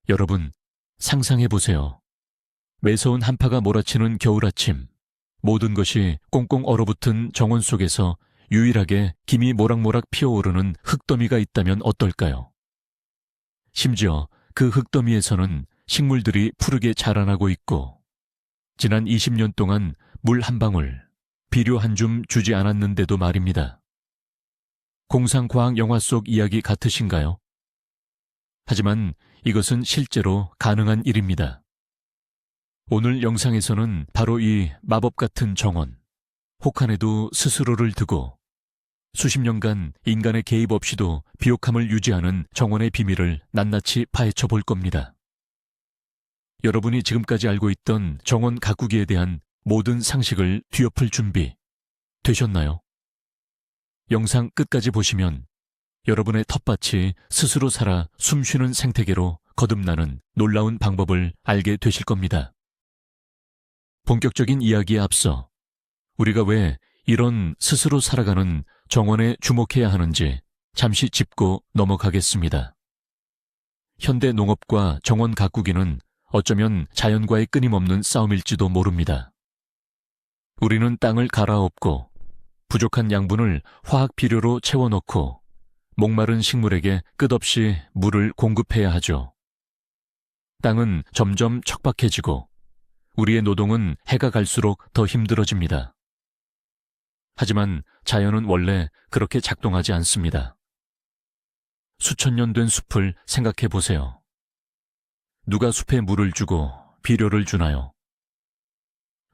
여러분, 상상해 보세요. 매서운 한파가 몰아치는 겨울 아침, 모든 것이 꽁꽁 얼어붙은 정원 속에서 유일하게 김이 모락모락 피어오르는 흙더미가 있다면 어떨까요? 심지어 그 흙더미에서는 식물들이 푸르게 자라나고 있고, 지난 20년 동안 물 한 방울, 비료 한 줌 주지 않았는데도 말입니다. 공상과학 영화 속 이야기 같으신가요? 하지만 이것은 실제로 가능한 일입니다. 오늘 영상에서는 바로 이 마법 같은 정원, 혹한에도 스스로를 두고 수십 년간 인간의 개입 없이도 비옥함을 유지하는 정원의 비밀을 낱낱이 파헤쳐 볼 겁니다. 여러분이 지금까지 알고 있던 정원 가꾸기에 대한 모든 상식을 뒤엎을 준비 되셨나요? 영상 끝까지 보시면 여러분의 텃밭이 스스로 살아 숨쉬는 생태계로 거듭나는 놀라운 방법을 알게 되실 겁니다. 본격적인 이야기에 앞서 우리가 왜 이런 스스로 살아가는 정원에 주목해야 하는지 잠시 짚고 넘어가겠습니다. 현대 농업과 정원 가꾸기는 어쩌면 자연과의 끊임없는 싸움일지도 모릅니다. 우리는 땅을 갈아엎고 부족한 양분을 화학 비료로 채워넣고 목마른 식물에게 끝없이 물을 공급해야 하죠. 땅은 점점 척박해지고 우리의 노동은 해가 갈수록 더 힘들어집니다. 하지만 자연은 원래 그렇게 작동하지 않습니다. 수천 년 된 숲을 생각해 보세요. 누가 숲에 물을 주고 비료를 주나요?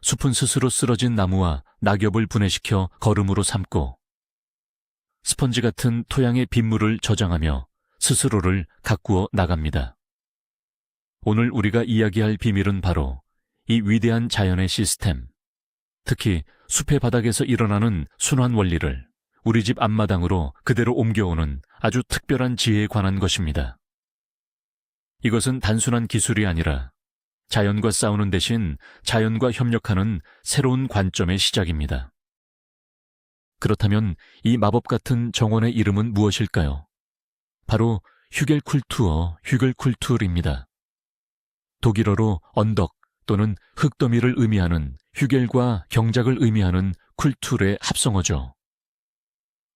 숲은 스스로 쓰러진 나무와 낙엽을 분해시켜 거름으로 삼고 스펀지 같은 토양의 빗물을 저장하며 스스로를 가꾸어 나갑니다. 오늘 우리가 이야기할 비밀은 바로 이 위대한 자연의 시스템, 특히 숲의 바닥에서 일어나는 순환 원리를 우리 집 앞마당으로 그대로 옮겨오는 아주 특별한 지혜에 관한 것입니다. 이것은 단순한 기술이 아니라 자연과 싸우는 대신 자연과 협력하는 새로운 관점의 시작입니다. 그렇다면 이 마법 같은 정원의 이름은 무엇일까요? 바로 휴겔쿨투어입니다. 독일어로 언덕 또는 흙더미를 의미하는 휴겔과 경작을 의미하는 쿨툴의 합성어죠.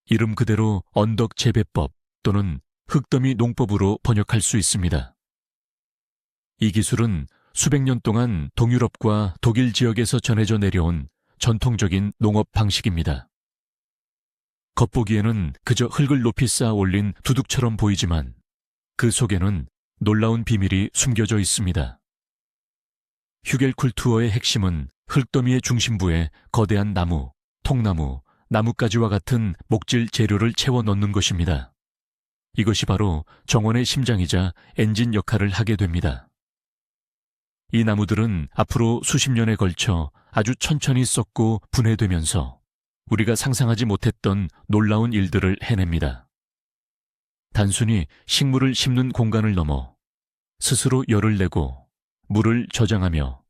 이름 그대로 언덕 재배법 또는 흙더미 농법으로 번역할 수 있습니다. 이 기술은 수백 년 동안 동유럽과 독일 지역에서 전해져 내려온 전통적인 농업 방식입니다. 겉보기에는 그저 흙을 높이 쌓아 올린 두둑처럼 보이지만 그 속에는 놀라운 비밀이 숨겨져 있습니다. 휴겔쿨투어의 핵심은 흙더미의 중심부에 거대한 나무, 통나무, 나뭇가지와 같은 목질 재료를 채워 넣는 것입니다. 이것이 바로 정원의 심장이자 엔진 역할을 하게 됩니다. 이 나무들은 앞으로 수십 년에 걸쳐 아주 천천히 썩고 분해되면서 우리가 상상하지 못했던 놀라운 일들을 해냅니다. 단순히 식물을 심는 공간을 넘어 스스로 열을 내고 물을 저장하며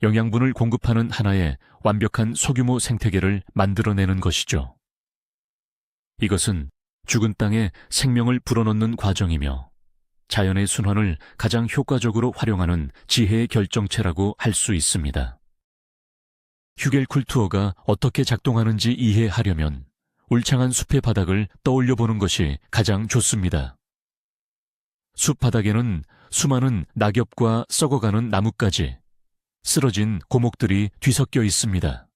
영양분을 공급하는 하나의 완벽한 소규모 생태계를 만들어내는 것이죠. 이것은 죽은 땅에 생명을 불어넣는 과정이며 자연의 순환을 가장 효과적으로 활용하는 지혜의 결정체라고 할 수 있습니다. 휴겔쿨투어가 어떻게 작동하는지 이해하려면 울창한 숲의 바닥을 떠올려 보는 것이 가장 좋습니다. 숲 바닥에는 수많은 낙엽과 썩어가는 나뭇가지, 쓰러진 고목들이 뒤섞여 있습니다.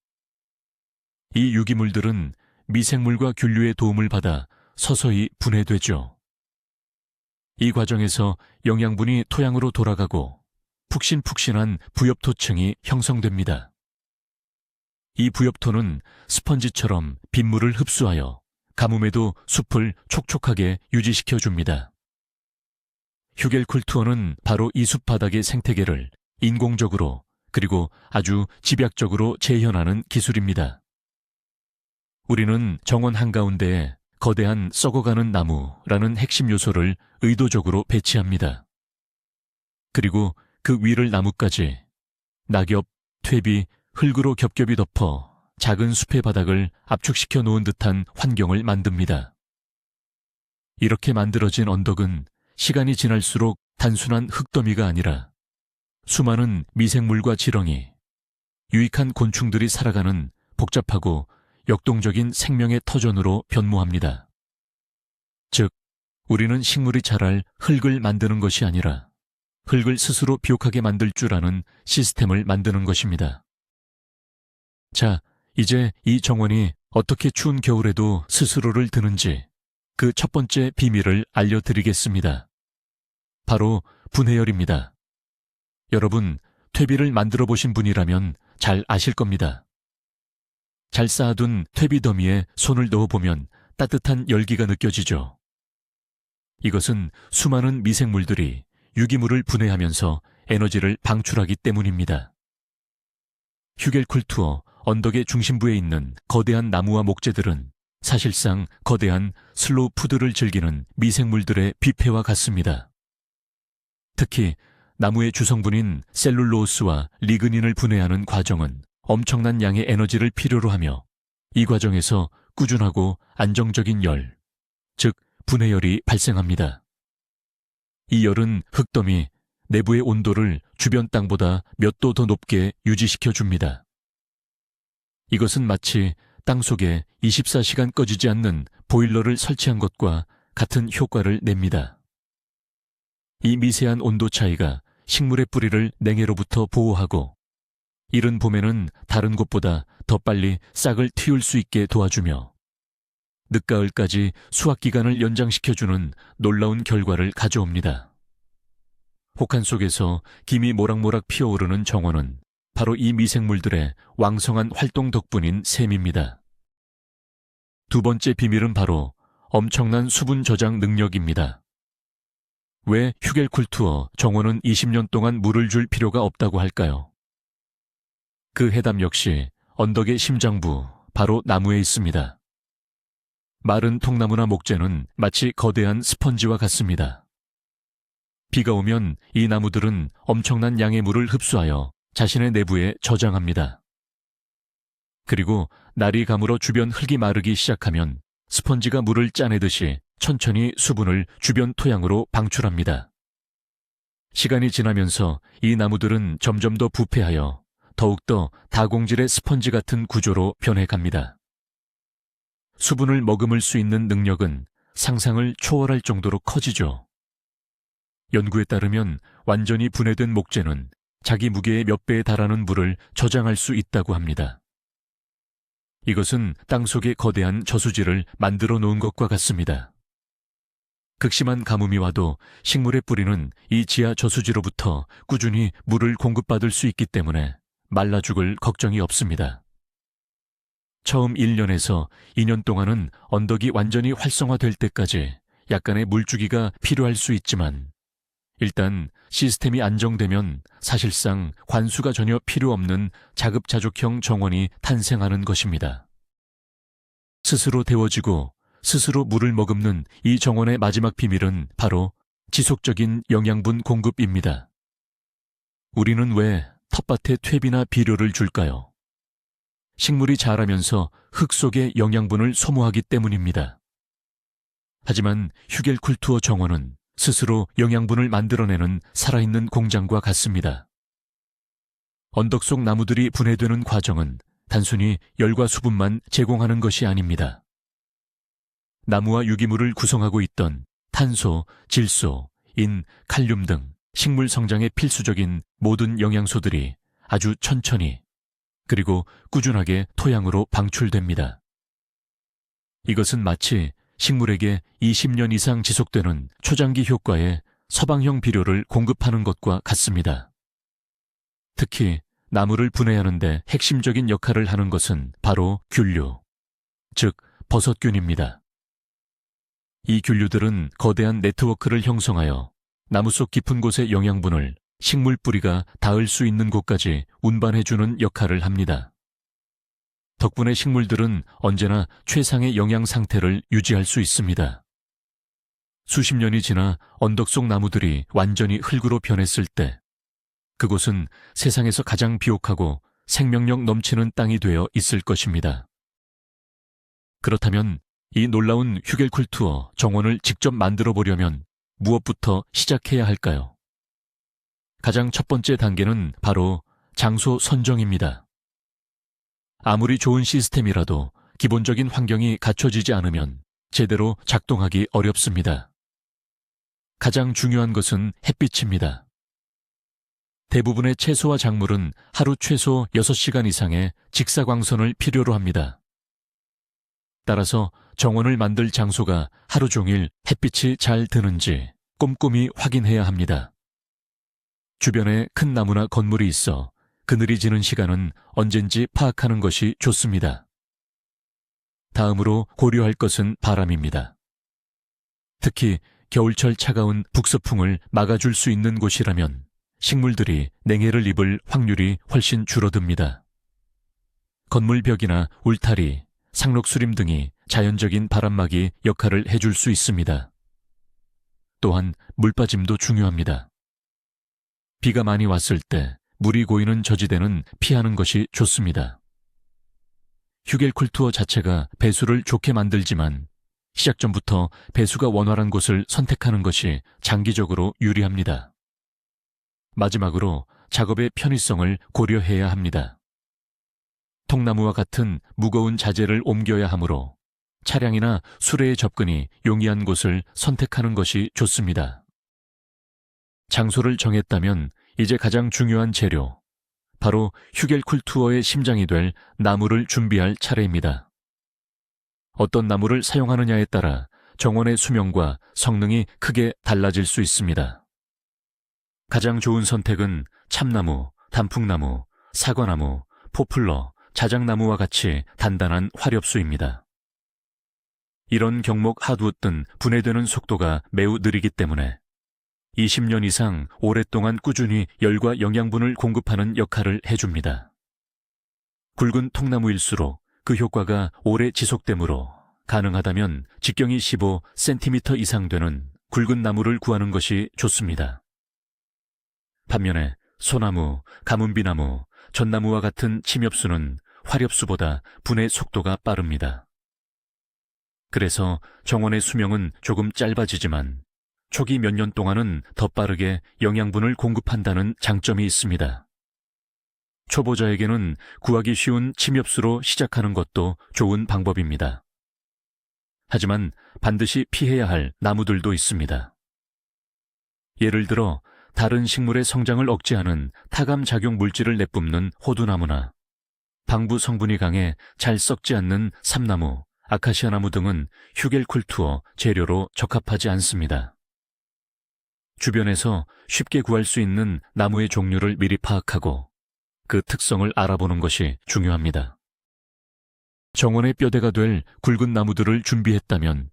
이 유기물들은 미생물과 균류의 도움을 받아 서서히 분해되죠. 이 과정에서 영양분이 토양으로 돌아가고 푹신푹신한 부엽토층이 형성됩니다. 이 부엽토는 스펀지처럼 빗물을 흡수하여 가뭄에도 숲을 촉촉하게 유지시켜줍니다. 휴겔쿨투어는 바로 이 숲 바닥의 생태계를 인공적으로 그리고 아주 집약적으로 재현하는 기술입니다. 우리는 정원 한가운데에 거대한 썩어가는 나무라는 핵심 요소를 의도적으로 배치합니다. 그리고 그 위를 나뭇가지, 낙엽, 퇴비, 흙으로 겹겹이 덮어 작은 숲의 바닥을 압축시켜 놓은 듯한 환경을 만듭니다. 이렇게 만들어진 언덕은 시간이 지날수록 단순한 흙더미가 아니라 수많은 미생물과 지렁이, 유익한 곤충들이 살아가는 복잡하고 역동적인 생명의 터전으로 변모합니다. 즉, 우리는 식물이 자랄 흙을 만드는 것이 아니라 흙을 스스로 비옥하게 만들 줄 아는 시스템을 만드는 것입니다. 자, 이제 이 정원이 어떻게 추운 겨울에도 스스로를 드는지 그 첫 번째 비밀을 알려드리겠습니다. 바로 분해열입니다. 여러분, 퇴비를 만들어 보신 분이라면 잘 아실 겁니다. 잘 쌓아둔 퇴비 더미에 손을 넣어보면 따뜻한 열기가 느껴지죠. 이것은 수많은 미생물들이 유기물을 분해하면서 에너지를 방출하기 때문입니다. 휴겔쿨투어 언덕의 중심부에 있는 거대한 나무와 목재들은 사실상 거대한 슬로우 푸드를 즐기는 미생물들의 뷔페와 같습니다. 특히 나무의 주성분인 셀룰로스와 리그닌을 분해하는 과정은 엄청난 양의 에너지를 필요로 하며 이 과정에서 꾸준하고 안정적인 열, 즉 분해열이 발생합니다. 이 열은 흙더미 내부의 온도를 주변 땅보다 몇 도 더 높게 유지시켜 줍니다. 이것은 마치 땅 속에 24시간 꺼지지 않는 보일러를 설치한 것과 같은 효과를 냅니다. 이 미세한 온도 차이가 식물의 뿌리를 냉해로부터 보호하고 이른 봄에는 다른 곳보다 더 빨리 싹을 틔울 수 있게 도와주며 늦가을까지 수확기간을 연장시켜주는 놀라운 결과를 가져옵니다. 혹한 속에서 김이 모락모락 피어오르는 정원은 바로 이 미생물들의 왕성한 활동 덕분인 셈입니다. 두 번째 비밀은 바로 엄청난 수분 저장 능력입니다. 왜 휴겔쿨투어 정원은 20년 동안 물을 줄 필요가 없다고 할까요? 그 해답 역시 언덕의 심장부, 바로 나무에 있습니다. 마른 통나무나 목재는 마치 거대한 스펀지와 같습니다. 비가 오면 이 나무들은 엄청난 양의 물을 흡수하여 자신의 내부에 저장합니다. 그리고 날이 가물어 주변 흙이 마르기 시작하면 스펀지가 물을 짜내듯이 천천히 수분을 주변 토양으로 방출합니다. 시간이 지나면서 이 나무들은 점점 더 부패하여 더욱더 다공질의 스펀지 같은 구조로 변해갑니다. 수분을 머금을 수 있는 능력은 상상을 초월할 정도로 커지죠. 연구에 따르면 완전히 분해된 목재는 자기 무게의 몇 배에 달하는 물을 저장할 수 있다고 합니다. 이것은 땅속의 거대한 저수지를 만들어 놓은 것과 같습니다. 극심한 가뭄이 와도 식물의 뿌리는 이 지하 저수지로부터 꾸준히 물을 공급받을 수 있기 때문에 말라 죽을 걱정이 없습니다. 처음 1년에서 2년 동안은 언덕이 완전히 활성화될 때까지 약간의 물주기가 필요할 수 있지만 일단 시스템이 안정되면 사실상 관수가 전혀 필요 없는 자급자족형 정원이 탄생하는 것입니다. 스스로 데워지고 스스로 물을 머금는 이 정원의 마지막 비밀은 바로 지속적인 영양분 공급입니다. 우리는 왜 텃밭에 퇴비나 비료를 줄까요? 식물이 자라면서 흙 속의 영양분을 소모하기 때문입니다. 하지만 휴겔쿨투어 정원은 스스로 영양분을 만들어내는 살아있는 공장과 같습니다. 언덕 속 나무들이 분해되는 과정은 단순히 열과 수분만 제공하는 것이 아닙니다. 나무와 유기물을 구성하고 있던 탄소, 질소, 인, 칼륨 등 식물 성장에 필수적인 모든 영양소들이 아주 천천히 그리고 꾸준하게 토양으로 방출됩니다. 이것은 마치 식물에게 20년 이상 지속되는 초장기 효과의 서방형 비료를 공급하는 것과 같습니다. 특히 나무를 분해하는데 핵심적인 역할을 하는 것은 바로 균류, 즉 버섯균입니다. 이 균류들은 거대한 네트워크를 형성하여 나무 속 깊은 곳의 영양분을 식물 뿌리가 닿을 수 있는 곳까지 운반해주는 역할을 합니다. 덕분에 식물들은 언제나 최상의 영양 상태를 유지할 수 있습니다. 수십 년이 지나 언덕 속 나무들이 완전히 흙으로 변했을 때 그곳은 세상에서 가장 비옥하고 생명력 넘치는 땅이 되어 있을 것입니다. 그렇다면 이 놀라운 휴겔쿨투어 정원을 직접 만들어 보려면 무엇부터 시작해야 할까요? 가장 첫 번째 단계는 바로 장소 선정입니다. 아무리 좋은 시스템이라도 기본적인 환경이 갖춰지지 않으면 제대로 작동하기 어렵습니다. 가장 중요한 것은 햇빛입니다. 대부분의 채소와 작물은 하루 최소 6시간 이상의 직사광선을 필요로 합니다. 따라서 정원을 만들 장소가 하루 종일 햇빛이 잘 드는지 꼼꼼히 확인해야 합니다. 주변에 큰 나무나 건물이 있어 그늘이 지는 시간은 언젠지 파악하는 것이 좋습니다. 다음으로 고려할 것은 바람입니다. 특히 겨울철 차가운 북서풍을 막아줄 수 있는 곳이라면 식물들이 냉해를 입을 확률이 훨씬 줄어듭니다. 건물 벽이나 울타리, 상록수림 등이 자연적인 바람막이 역할을 해줄 수 있습니다. 또한 물빠짐도 중요합니다. 비가 많이 왔을 때 물이 고이는 저지대는 피하는 것이 좋습니다. 휴겔쿨투어 자체가 배수를 좋게 만들지만 시작 전부터 배수가 원활한 곳을 선택하는 것이 장기적으로 유리합니다. 마지막으로 작업의 편의성을 고려해야 합니다. 통나무와 같은 무거운 자재를 옮겨야 하므로 차량이나 수레의 접근이 용이한 곳을 선택하는 것이 좋습니다. 장소를 정했다면 이제 가장 중요한 재료, 바로 휴겔쿨투어의 심장이 될 나무를 준비할 차례입니다. 어떤 나무를 사용하느냐에 따라 정원의 수명과 성능이 크게 달라질 수 있습니다. 가장 좋은 선택은 참나무, 단풍나무, 사과나무, 포플러, 자작나무와 같이 단단한 화렵수입니다. 이런 경목 하드우드는 분해되는 속도가 매우 느리기 때문에 20년 이상 오랫동안 꾸준히 열과 영양분을 공급하는 역할을 해줍니다. 굵은 통나무일수록 그 효과가 오래 지속되므로 가능하다면 직경이 15cm 이상 되는 굵은 나무를 구하는 것이 좋습니다. 반면에 소나무, 가문비나무, 전나무와 같은 침엽수는 화렵수보다 분해 속도가 빠릅니다. 그래서 정원의 수명은 조금 짧아지지만 초기 몇 년 동안은 더 빠르게 영양분을 공급한다는 장점이 있습니다. 초보자에게는 구하기 쉬운 침엽수로 시작하는 것도 좋은 방법입니다. 하지만 반드시 피해야 할 나무들도 있습니다. 예를 들어 다른 식물의 성장을 억제하는 타감작용 물질을 내뿜는 호두나무나 방부 성분이 강해 잘 썩지 않는 삼나무, 아카시아나무 등은 휴겔쿨투어 재료로 적합하지 않습니다. 주변에서 쉽게 구할 수 있는 나무의 종류를 미리 파악하고 그 특성을 알아보는 것이 중요합니다. 정원의 뼈대가 될 굵은 나무들을 준비했다면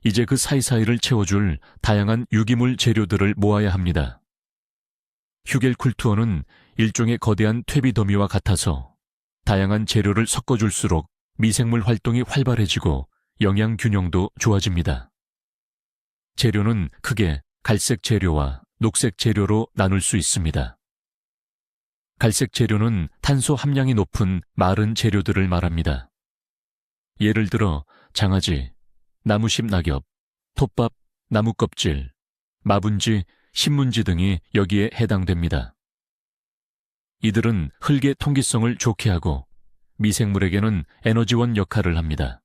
이제 그 사이사이를 채워줄 다양한 유기물 재료들을 모아야 합니다. 휴겔쿨투어는 일종의 거대한 퇴비 더미와 같아서 다양한 재료를 섞어줄수록 미생물 활동이 활발해지고 영양 균형도 좋아집니다. 재료는 크게 갈색 재료와 녹색 재료로 나눌 수 있습니다. 갈색 재료는 탄소 함량이 높은 마른 재료들을 말합니다. 예를 들어 장아지, 나무십 낙엽, 톱밥, 나무껍질, 마분지, 신문지 등이 여기에 해당됩니다. 이들은 흙의 통기성을 좋게 하고 미생물에게는 에너지원 역할을 합니다.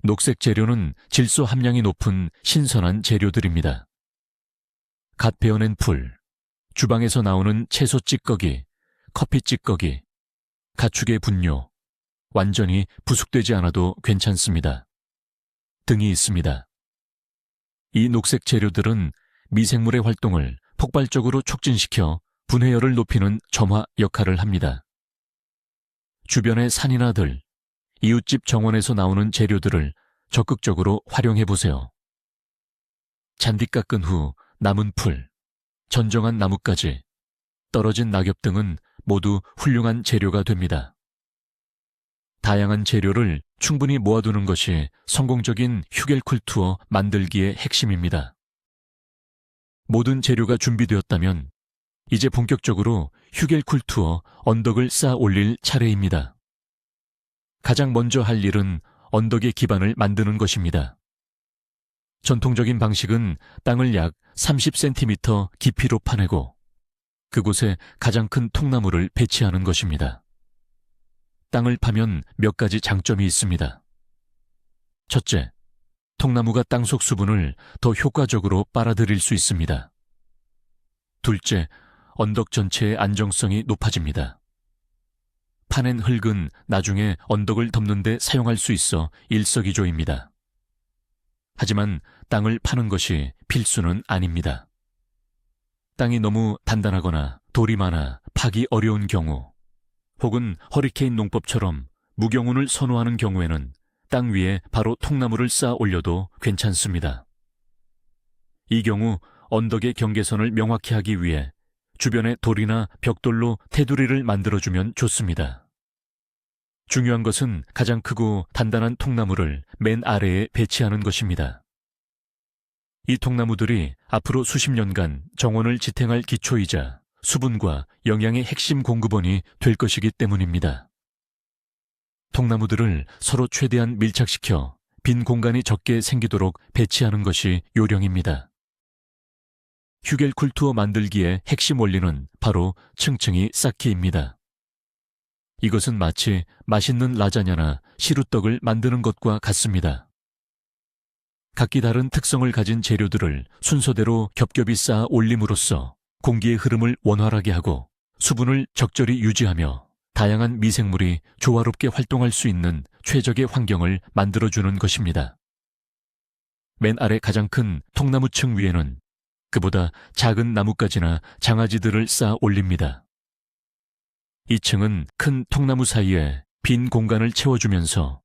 녹색 재료는 질소 함량이 높은 신선한 재료들입니다. 갓 베어낸 풀, 주방에서 나오는 채소 찌꺼기, 커피 찌꺼기, 가축의 분뇨, 완전히 부숙되지 않아도 괜찮습니다. 등이 있습니다. 이 녹색 재료들은 미생물의 활동을 폭발적으로 촉진시켜 분해열을 높이는 점화 역할을 합니다. 주변의 산이나 들, 이웃집 정원에서 나오는 재료들을 적극적으로 활용해 보세요. 잔디 깎은 후 남은 풀, 전정한 나뭇가지, 떨어진 낙엽 등은 모두 훌륭한 재료가 됩니다. 다양한 재료를 충분히 모아두는 것이 성공적인 휴겔쿨투어 만들기의 핵심입니다. 모든 재료가 준비되었다면 이제 본격적으로 휴겔쿨투어 언덕을 쌓아 올릴 차례입니다. 가장 먼저 할 일은 언덕의 기반을 만드는 것입니다. 전통적인 방식은 땅을 약 30cm 깊이로 파내고 그곳에 가장 큰 통나무를 배치하는 것입니다. 땅을 파면 몇 가지 장점이 있습니다. 첫째, 통나무가 땅속 수분을 더 효과적으로 빨아들일 수 있습니다. 둘째, 언덕 전체의 안정성이 높아집니다. 파낸 흙은 나중에 언덕을 덮는 데 사용할 수 있어 일석이조입니다. 하지만 땅을 파는 것이 필수는 아닙니다. 땅이 너무 단단하거나 돌이 많아 파기 어려운 경우, 혹은 허리케인 농법처럼 무경운을 선호하는 경우에는 땅 위에 바로 통나무를 쌓아 올려도 괜찮습니다. 이 경우 언덕의 경계선을 명확히 하기 위해 주변에 돌이나 벽돌로 테두리를 만들어주면 좋습니다. 중요한 것은 가장 크고 단단한 통나무를 맨 아래에 배치하는 것입니다. 이 통나무들이 앞으로 수십 년간 정원을 지탱할 기초이자 수분과 영양의 핵심 공급원이 될 것이기 때문입니다. 통나무들을 서로 최대한 밀착시켜 빈 공간이 적게 생기도록 배치하는 것이 요령입니다. 휴겔쿨투어 만들기의 핵심 원리는 바로 층층이 쌓기입니다. 이것은 마치 맛있는 라자냐나 시루떡을 만드는 것과 같습니다. 각기 다른 특성을 가진 재료들을 순서대로 겹겹이 쌓아 올림으로써 공기의 흐름을 원활하게 하고 수분을 적절히 유지하며 다양한 미생물이 조화롭게 활동할 수 있는 최적의 환경을 만들어주는 것입니다. 맨 아래 가장 큰 통나무층 위에는 그보다 작은 나뭇가지나 장아지들을 쌓아 올립니다. 이 층은 큰 통나무 사이에 빈 공간을 채워주면서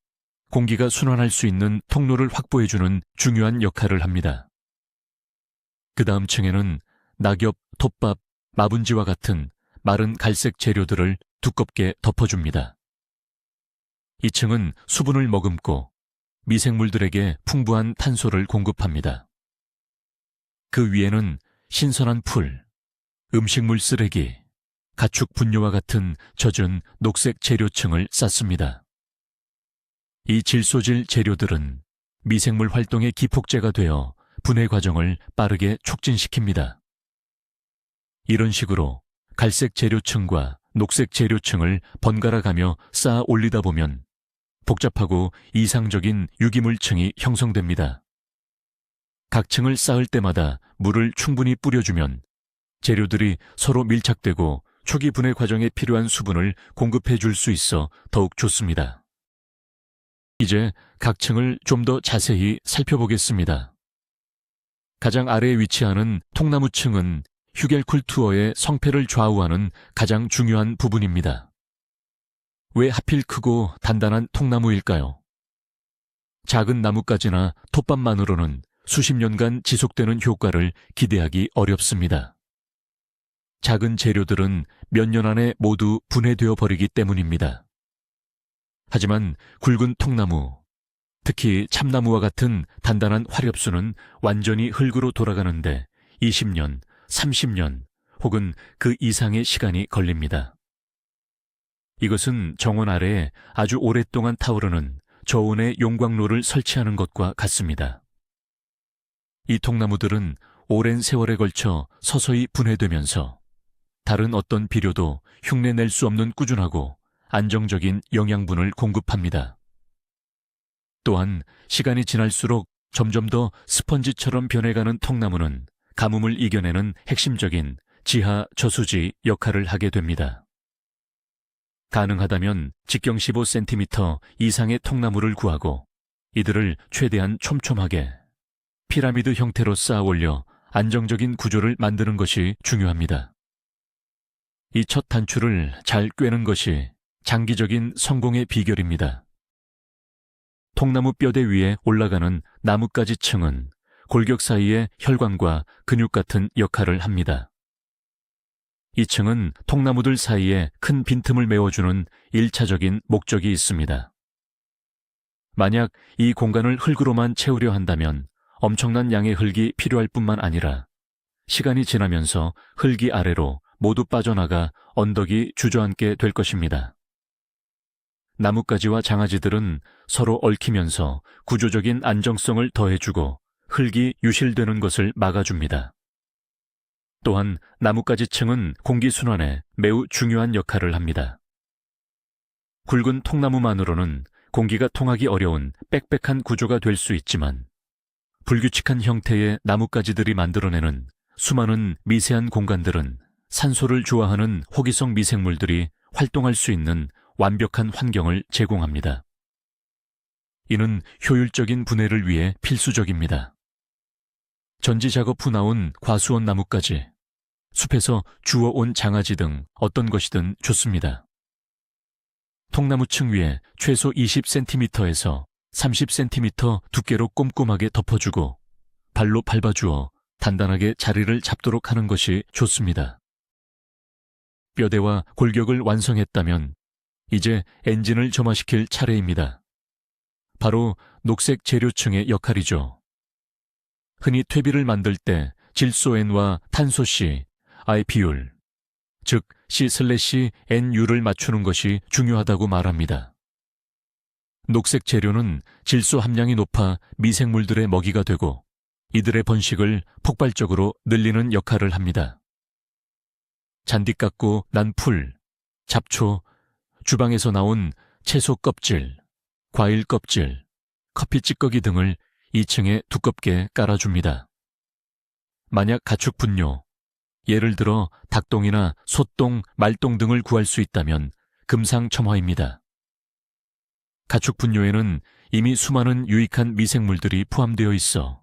공기가 순환할 수 있는 통로를 확보해주는 중요한 역할을 합니다. 그 다음 층에는 낙엽, 톱밥, 마분지와 같은 마른 갈색 재료들을 두껍게 덮어줍니다. 이 층은 수분을 머금고 미생물들에게 풍부한 탄소를 공급합니다. 그 위에는 신선한 풀, 음식물 쓰레기, 가축 분뇨와 같은 젖은 녹색 재료층을 쌓습니다. 이 질소질 재료들은 미생물 활동의 기폭제가 되어 분해 과정을 빠르게 촉진시킵니다. 이런 식으로 갈색 재료층과 녹색 재료층을 번갈아 가며 쌓아 올리다 보면 복잡하고 이상적인 유기물층이 형성됩니다. 각 층을 쌓을 때마다 물을 충분히 뿌려주면 재료들이 서로 밀착되고 초기 분해 과정에 필요한 수분을 공급해 줄 수 있어 더욱 좋습니다. 이제 각 층을 좀 더 자세히 살펴보겠습니다. 가장 아래에 위치하는 통나무층은 휴겔쿨투어의 성패를 좌우하는 가장 중요한 부분입니다. 왜 하필 크고 단단한 통나무일까요? 작은 나뭇가지나 톱밥만으로는 수십 년간 지속되는 효과를 기대하기 어렵습니다. 작은 재료들은 몇 년 안에 모두 분해되어 버리기 때문입니다. 하지만 굵은 통나무, 특히 참나무와 같은 단단한 화렵수는 완전히 흙으로 돌아가는데 20년, 30년 혹은 그 이상의 시간이 걸립니다. 이것은 정원 아래에 아주 오랫동안 타오르는 저온의 용광로를 설치하는 것과 같습니다. 이 통나무들은 오랜 세월에 걸쳐 서서히 분해되면서 다른 어떤 비료도 흉내낼 수 없는 꾸준하고 안정적인 영양분을 공급합니다. 또한 시간이 지날수록 점점 더 스펀지처럼 변해가는 통나무는 가뭄을 이겨내는 핵심적인 지하 저수지 역할을 하게 됩니다. 가능하다면 직경 15cm 이상의 통나무를 구하고 이들을 최대한 촘촘하게 피라미드 형태로 쌓아 올려 안정적인 구조를 만드는 것이 중요합니다. 이 첫 단추를 잘 꿰는 것이 장기적인 성공의 비결입니다. 통나무 뼈대 위에 올라가는 나뭇가지 층은 골격 사이의 혈관과 근육 같은 역할을 합니다. 이 층은 통나무들 사이에 큰 빈틈을 메워주는 1차적인 목적이 있습니다. 만약 이 공간을 흙으로만 채우려 한다면 엄청난 양의 흙이 필요할 뿐만 아니라 시간이 지나면서 흙이 아래로 모두 빠져나가 언덕이 주저앉게 될 것입니다. 나뭇가지와 장아지들은 서로 얽히면서 구조적인 안정성을 더해주고 흙이 유실되는 것을 막아줍니다. 또한 나뭇가지층은 공기순환에 매우 중요한 역할을 합니다. 굵은 통나무만으로는 공기가 통하기 어려운 빽빽한 구조가 될 수 있지만 불규칙한 형태의 나뭇가지들이 만들어내는 수많은 미세한 공간들은 산소를 좋아하는 호기성 미생물들이 활동할 수 있는 완벽한 환경을 제공합니다. 이는 효율적인 분해를 위해 필수적입니다. 전지 작업 후 나온 과수원 나뭇가지, 숲에서 주워온 장아지 등 어떤 것이든 좋습니다. 통나무층 위에 최소 20cm에서 30cm 두께로 꼼꼼하게 덮어주고 발로 밟아주어 단단하게 자리를 잡도록 하는 것이 좋습니다. 뼈대와 골격을 완성했다면 이제 엔진을 점화시킬 차례입니다. 바로 녹색 재료층의 역할이죠. 흔히 퇴비를 만들 때 질소N과 탄소C, I 비율, 즉 C/NU를 맞추는 것이 중요하다고 말합니다. 녹색 재료는 질소 함량이 높아 미생물들의 먹이가 되고 이들의 번식을 폭발적으로 늘리는 역할을 합니다. 잔디 깎고 난 풀, 잡초, 주방에서 나온 채소 껍질, 과일 껍질, 커피 찌꺼기 등을 2층에 두껍게 깔아줍니다. 만약 가축 분뇨, 예를 들어 닭똥이나 소똥, 말똥 등을 구할 수 있다면 금상첨화입니다. 가축 분뇨에는 이미 수많은 유익한 미생물들이 포함되어 있어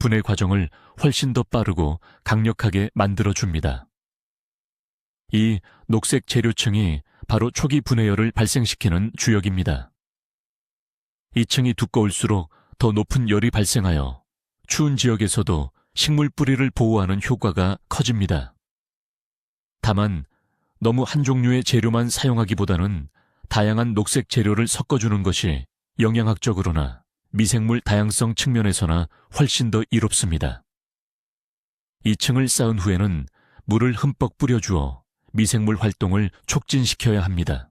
분해 과정을 훨씬 더 빠르고 강력하게 만들어줍니다. 이 녹색 재료층이 바로 초기 분해열을 발생시키는 주역입니다. 이 층이 두꺼울수록 더 높은 열이 발생하여 추운 지역에서도 식물 뿌리를 보호하는 효과가 커집니다. 다만 너무 한 종류의 재료만 사용하기보다는 다양한 녹색 재료를 섞어주는 것이 영양학적으로나 미생물 다양성 측면에서나 훨씬 더 이롭습니다. 2층을 쌓은 후에는 물을 흠뻑 뿌려주어 미생물 활동을 촉진시켜야 합니다.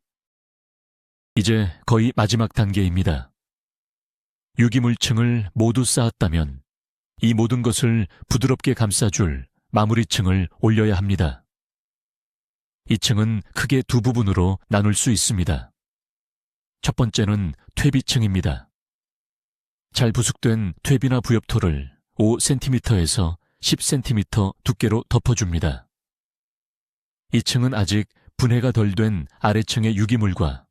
이제 거의 마지막 단계입니다. 유기물층을 모두 쌓았다면 이 모든 것을 부드럽게 감싸줄 마무리층을 올려야 합니다. 이 층은 크게 두 부분으로 나눌 수 있습니다. 첫 번째는 퇴비층입니다. 잘 부숙된 퇴비나 부엽토를 5cm에서 10cm 두께로 덮어줍니다. 이 층은 아직 분해가 덜 된 아래층의 유기물과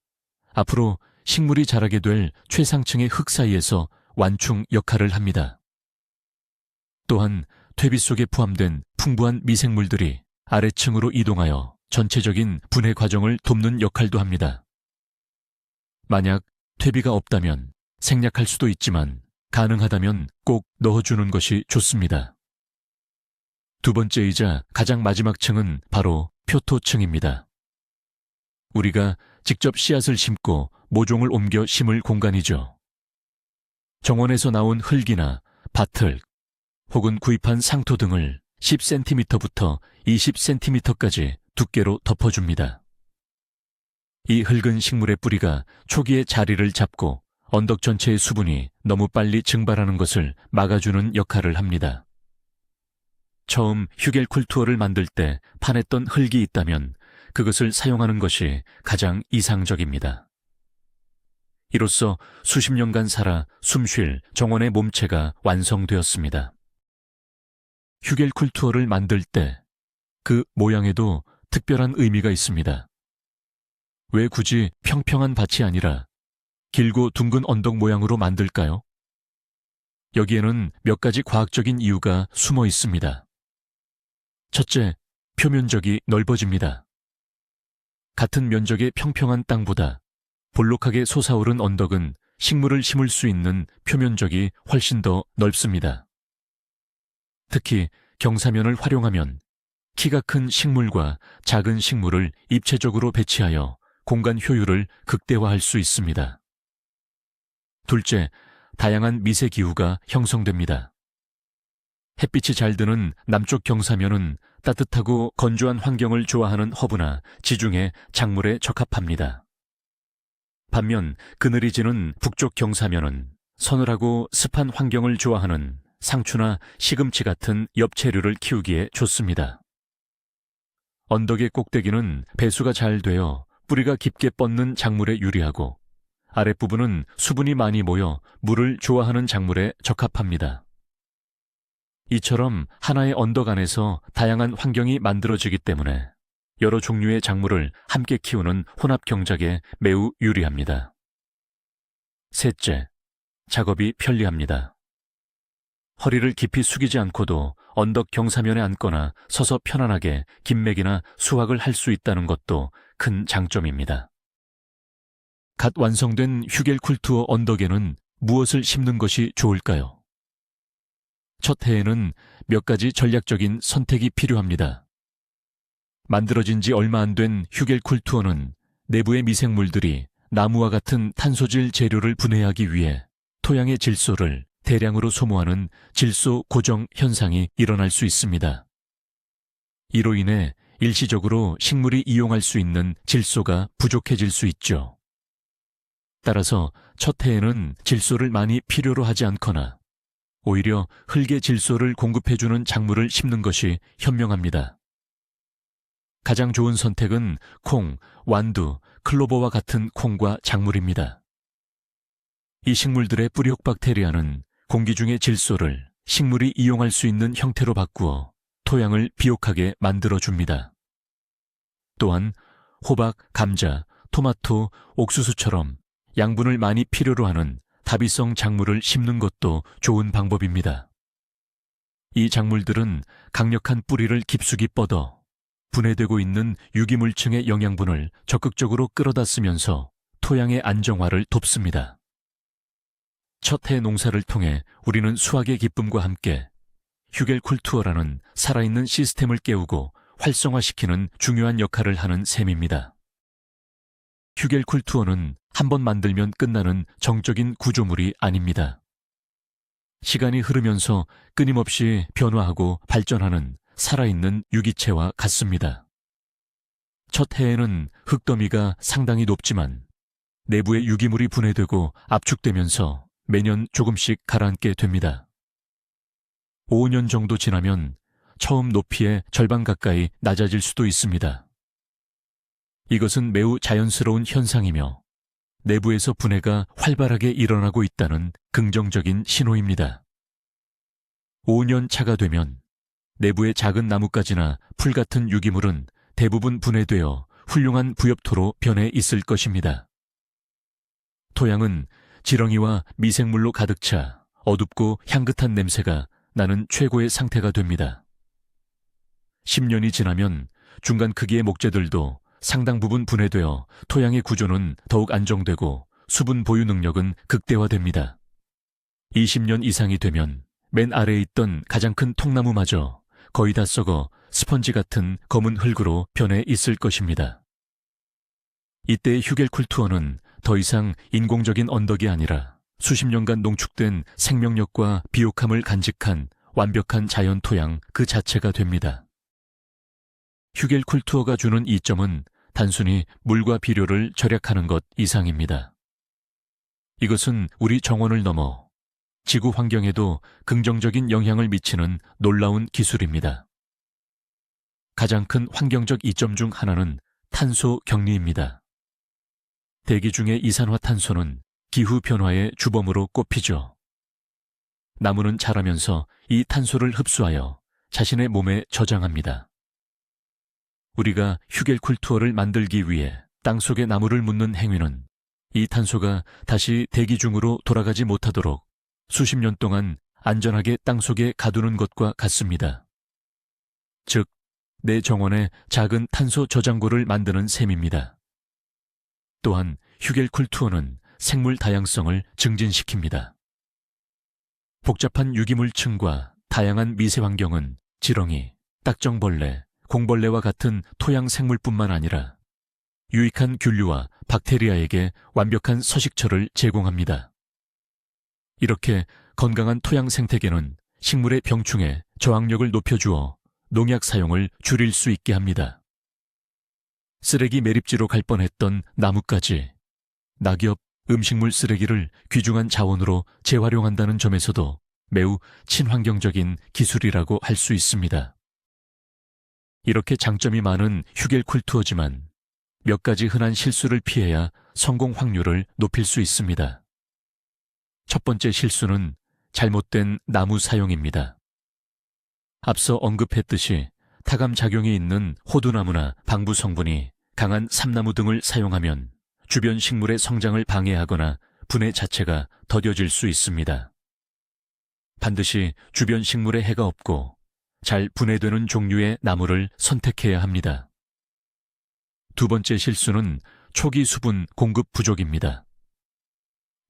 앞으로 식물이 자라게 될 최상층의 흙 사이에서 완충 역할을 합니다. 또한 퇴비 속에 포함된 풍부한 미생물들이 아래층으로 이동하여 전체적인 분해 과정을 돕는 역할도 합니다. 만약 퇴비가 없다면 생략할 수도 있지만 가능하다면 꼭 넣어주는 것이 좋습니다. 두 번째이자 가장 마지막 층은 바로 표토층입니다. 우리가 직접 씨앗을 심고 모종을 옮겨 심을 공간이죠. 정원에서 나온 흙이나 밭흙 혹은 구입한 상토 등을 10cm부터 20cm까지 두께로 덮어줍니다. 이 흙은 식물의 뿌리가 초기에 자리를 잡고 언덕 전체의 수분이 너무 빨리 증발하는 것을 막아주는 역할을 합니다. 처음 휴겔쿨투어를 만들 때 파냈던 흙이 있다면 그것을 사용하는 것이 가장 이상적입니다. 이로써 수십 년간 살아 숨쉴 정원의 몸체가 완성되었습니다. 휴겔쿨투어를 만들 때 그 모양에도 특별한 의미가 있습니다. 왜 굳이 평평한 밭이 아니라 길고 둥근 언덕 모양으로 만들까요? 여기에는 몇 가지 과학적인 이유가 숨어 있습니다. 첫째, 표면적이 넓어집니다. 같은 면적의 평평한 땅보다 볼록하게 솟아오른 언덕은 식물을 심을 수 있는 표면적이 훨씬 더 넓습니다. 특히 경사면을 활용하면 키가 큰 식물과 작은 식물을 입체적으로 배치하여 공간 효율을 극대화할 수 있습니다. 둘째, 다양한 미세 기후가 형성됩니다. 햇빛이 잘 드는 남쪽 경사면은 따뜻하고 건조한 환경을 좋아하는 허브나 지중해 작물에 적합합니다. 반면 그늘이 지는 북쪽 경사면은 서늘하고 습한 환경을 좋아하는 상추나 시금치 같은 엽채류를 키우기에 좋습니다. 언덕의 꼭대기는 배수가 잘 되어 뿌리가 깊게 뻗는 작물에 유리하고 아랫부분은 수분이 많이 모여 물을 좋아하는 작물에 적합합니다. 이처럼 하나의 언덕 안에서 다양한 환경이 만들어지기 때문에 여러 종류의 작물을 함께 키우는 혼합 경작에 매우 유리합니다. 셋째, 작업이 편리합니다. 허리를 깊이 숙이지 않고도 언덕 경사면에 앉거나 서서 편안하게 김맥이나 수확을 할 수 있다는 것도 큰 장점입니다. 갓 완성된 휴겔쿨투어 언덕에는 무엇을 심는 것이 좋을까요? 첫 해에는 몇 가지 전략적인 선택이 필요합니다. 만들어진 지 얼마 안 된 휴겔쿨투어는 내부의 미생물들이 나무와 같은 탄소질 재료를 분해하기 위해 토양의 질소를 대량으로 소모하는 질소 고정 현상이 일어날 수 있습니다. 이로 인해 일시적으로 식물이 이용할 수 있는 질소가 부족해질 수 있죠. 따라서 첫 해에는 질소를 많이 필요로 하지 않거나 오히려 흙의 질소를 공급해주는 작물을 심는 것이 현명합니다. 가장 좋은 선택은 콩, 완두, 클로버와 같은 콩과 작물입니다. 이 식물들의 뿌리옥 박테리아는 공기 중의 질소를 식물이 이용할 수 있는 형태로 바꾸어 토양을 비옥하게 만들어줍니다. 또한 호박, 감자, 토마토, 옥수수처럼 양분을 많이 필요로 하는 다비성 작물을 심는 것도 좋은 방법입니다. 이 작물들은 강력한 뿌리를 깊숙이 뻗어 분해되고 있는 유기물층의 영양분을 적극적으로 끌어다 쓰면서 토양의 안정화를 돕습니다. 첫 해 농사를 통해 우리는 수확의 기쁨과 함께 휴겔쿨투어라는 살아있는 시스템을 깨우고 활성화시키는 중요한 역할을 하는 셈입니다. 휴겔쿨투어는 한번 만들면 끝나는 정적인 구조물이 아닙니다. 시간이 흐르면서 끊임없이 변화하고 발전하는 살아있는 유기체와 같습니다. 첫 해에는 흙더미가 상당히 높지만 내부의 유기물이 분해되고 압축되면서 매년 조금씩 가라앉게 됩니다. 5년 정도 지나면 처음 높이의 절반 가까이 낮아질 수도 있습니다. 이것은 매우 자연스러운 현상이며 내부에서 분해가 활발하게 일어나고 있다는 긍정적인 신호입니다. 5년 차가 되면 내부의 작은 나뭇가지나 풀 같은 유기물은 대부분 분해되어 훌륭한 부엽토로 변해 있을 것입니다. 토양은 지렁이와 미생물로 가득 차 어둡고 향긋한 냄새가 나는 최고의 상태가 됩니다. 10년이 지나면 중간 크기의 목재들도 상당 부분 분해되어 토양의 구조는 더욱 안정되고 수분 보유 능력은 극대화됩니다. 20년 이상이 되면 맨 아래에 있던 가장 큰 통나무마저 거의 다 썩어 스펀지 같은 검은 흙으로 변해 있을 것입니다. 이때의 휴겔쿨투어는 더 이상 인공적인 언덕이 아니라 수십 년간 농축된 생명력과 비옥함을 간직한 완벽한 자연 토양 그 자체가 됩니다. 휴겔쿨투어가 주는 이점은 단순히 물과 비료를 절약하는 것 이상입니다. 이것은 우리 정원을 넘어 지구 환경에도 긍정적인 영향을 미치는 놀라운 기술입니다. 가장 큰 환경적 이점 중 하나는 탄소 격리입니다. 대기 중의 이산화탄소는 기후 변화의 주범으로 꼽히죠. 나무는 자라면서 이 탄소를 흡수하여 자신의 몸에 저장합니다. 우리가 휴겔쿨투어를 만들기 위해 땅속에 나무를 묻는 행위는 이 탄소가 다시 대기 중으로 돌아가지 못하도록 수십 년 동안 안전하게 땅속에 가두는 것과 같습니다. 즉, 내 정원에 작은 탄소 저장고를 만드는 셈입니다. 또한 휴겔쿨투어는 생물 다양성을 증진시킵니다. 복잡한 유기물층과 다양한 미세 환경은 지렁이, 딱정벌레, 공벌레와 같은 토양 생물뿐만 아니라 유익한 균류와 박테리아에게 완벽한 서식처를 제공합니다. 이렇게 건강한 토양 생태계는 식물의 병충해 저항력을 높여주어 농약 사용을 줄일 수 있게 합니다. 쓰레기 매립지로 갈 뻔했던 나뭇가지, 낙엽, 음식물 쓰레기를 귀중한 자원으로 재활용한다는 점에서도 매우 친환경적인 기술이라고 할 수 있습니다. 이렇게 장점이 많은 휴겔쿨투어지만 몇 가지 흔한 실수를 피해야 성공 확률을 높일 수 있습니다. 첫 번째 실수는 잘못된 나무 사용입니다. 앞서 언급했듯이 타감 작용이 있는 호두나무나 방부 성분이 강한 삼나무 등을 사용하면 주변 식물의 성장을 방해하거나 분해 자체가 더뎌질 수 있습니다. 반드시 주변 식물에 해가 없고 잘 분해되는 종류의 나무를 선택해야 합니다. 두 번째 실수는 초기 수분 공급 부족입니다.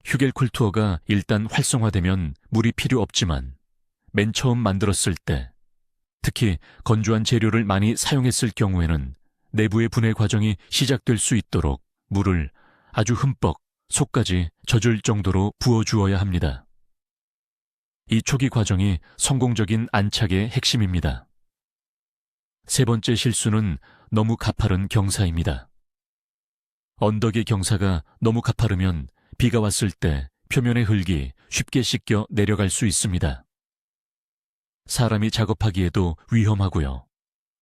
휴겔쿨투어가 일단 활성화되면 물이 필요 없지만 맨 처음 만들었을 때, 특히 건조한 재료를 많이 사용했을 경우에는 내부의 분해 과정이 시작될 수 있도록 물을 아주 흠뻑 속까지 젖을 정도로 부어주어야 합니다. 이 초기 과정이 성공적인 안착의 핵심입니다. 세 번째 실수는 너무 가파른 경사입니다. 언덕의 경사가 너무 가파르면 비가 왔을 때 표면의 흙이 쉽게 씻겨 내려갈 수 있습니다. 사람이 작업하기에도 위험하고요.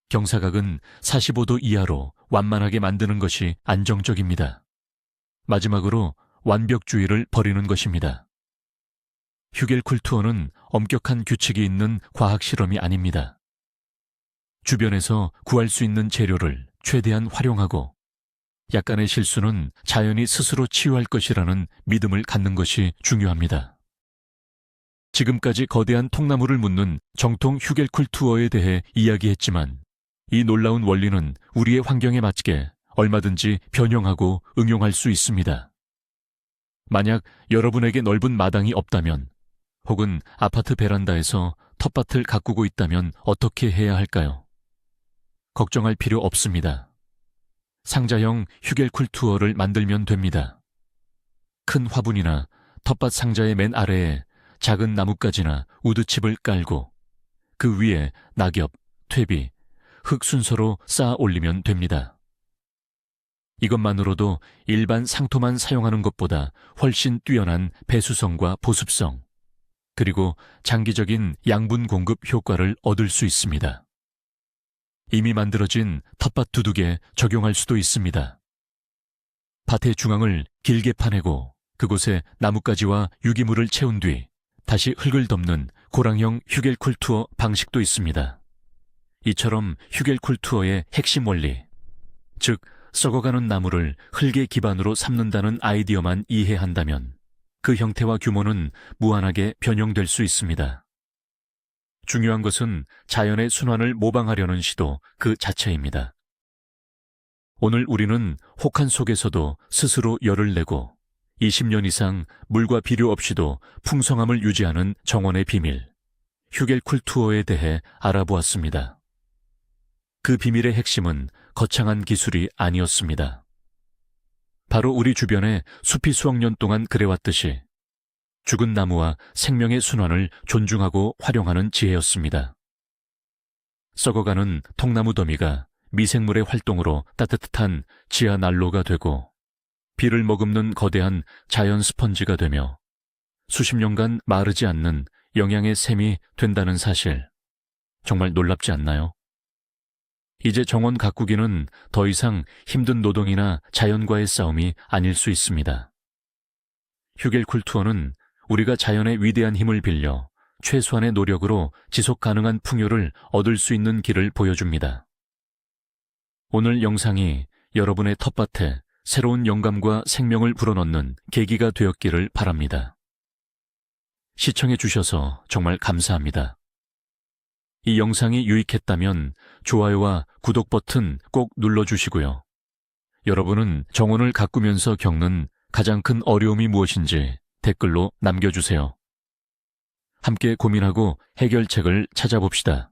경사각은 45도 이하로 완만하게 만드는 것이 안정적입니다. 마지막으로 완벽주의를 버리는 것입니다. 휴겔쿨투어는 엄격한 규칙이 있는 과학 실험이 아닙니다. 주변에서 구할 수 있는 재료를 최대한 활용하고 약간의 실수는 자연이 스스로 치유할 것이라는 믿음을 갖는 것이 중요합니다. 지금까지 거대한 통나무를 묻는 정통 휴겔쿨투어에 대해 이야기했지만 이 놀라운 원리는 우리의 환경에 맞게 얼마든지 변형하고 응용할 수 있습니다. 만약 여러분에게 넓은 마당이 없다면 혹은 아파트 베란다에서 텃밭을 가꾸고 있다면 어떻게 해야 할까요? 걱정할 필요 없습니다. 상자형 휴겔쿨투어를 만들면 됩니다. 큰 화분이나 텃밭 상자의 맨 아래에 작은 나뭇가지나 우드칩을 깔고 그 위에 낙엽, 퇴비, 흙 순서로 쌓아 올리면 됩니다. 이것만으로도 일반 상토만 사용하는 것보다 훨씬 뛰어난 배수성과 보습성, 그리고 장기적인 양분 공급 효과를 얻을 수 있습니다. 이미 만들어진 텃밭 두둑에 적용할 수도 있습니다. 밭의 중앙을 길게 파내고 그곳에 나뭇가지와 유기물을 채운 뒤 다시 흙을 덮는 고랑형 휴겔쿨투어 방식도 있습니다. 이처럼 휴겔쿨투어의 핵심 원리, 즉 썩어가는 나무를 흙의 기반으로 삼는다는 아이디어만 이해한다면 그 형태와 규모는 무한하게 변형될 수 있습니다. 중요한 것은 자연의 순환을 모방하려는 시도 그 자체입니다. 오늘 우리는 혹한 속에서도 스스로 열을 내고 20년 이상 물과 비료 없이도 풍성함을 유지하는 정원의 비밀, 휴겔쿨투어에 대해 알아보았습니다. 그 비밀의 핵심은 거창한 기술이 아니었습니다. 바로 우리 주변에 숲이 수억 년 동안 그래왔듯이 죽은 나무와 생명의 순환을 존중하고 활용하는 지혜였습니다. 썩어가는 통나무 더미가 미생물의 활동으로 따뜻한 지하 난로가 되고 비를 머금는 거대한 자연 스펀지가 되며 수십 년간 마르지 않는 영양의 샘이 된다는 사실, 정말 놀랍지 않나요? 이제 정원 가꾸기는 더 이상 힘든 노동이나 자연과의 싸움이 아닐 수 있습니다. 휴겔쿨투어는 우리가 자연의 위대한 힘을 빌려 최소한의 노력으로 지속 가능한 풍요를 얻을 수 있는 길을 보여줍니다. 오늘 영상이 여러분의 텃밭에 새로운 영감과 생명을 불어넣는 계기가 되었기를 바랍니다. 시청해 주셔서 정말 감사합니다. 이 영상이 유익했다면 좋아요와 구독 버튼 꼭 눌러주시고요. 여러분은 정원을 가꾸면서 겪는 가장 큰 어려움이 무엇인지 댓글로 남겨주세요. 함께 고민하고 해결책을 찾아봅시다.